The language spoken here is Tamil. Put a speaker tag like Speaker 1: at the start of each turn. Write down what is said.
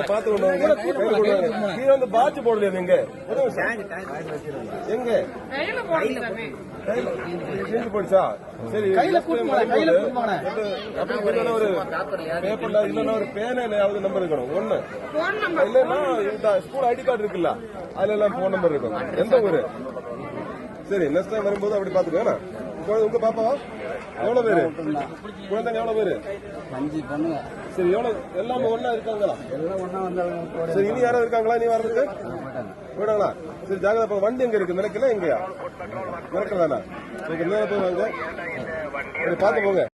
Speaker 1: பார்த்து வந்து பாச்சு போடலையா நீங்க எங்க போயிடுச்சா? சரி, ஒரு பேப்பர்ல இல்லன்னா ஒரு பேனாவது நம்பர் இருக்கணும் ஒண்ணு. இல்லன்னா ஸ்கூல் ஐடி கார்டு இருக்குல்ல, அதுல எல்லாம் போன் நம்பர் இருக்கும். எந்த ஊரு? சரி, நெக்ஸ்ட் டைம் வரும்போது அப்படி பாத்துக்கோ. உங்க பாப்பாவா? எவ்வளவு பேரு குழந்தைங்க? எவ்வளவு பேரு?
Speaker 2: 5 பொண்ணுங்க.
Speaker 1: சரி, எவ்வளவு எல்லாமே ஒன்னா இருக்காங்களா?
Speaker 2: எல்லாம் ஒன்னா வந்தாங்க.
Speaker 1: சரி, இனி யாராவது இருக்காங்களா? நீ வர்றதுக்கு போயிட்டாங்களா? சரி, ஜாகிரதை. வண்டி எங்க இருக்கு? நினைக்கல எங்கயா? நினைக்கல தானே? போய் வாங்க, பாத்து போங்க.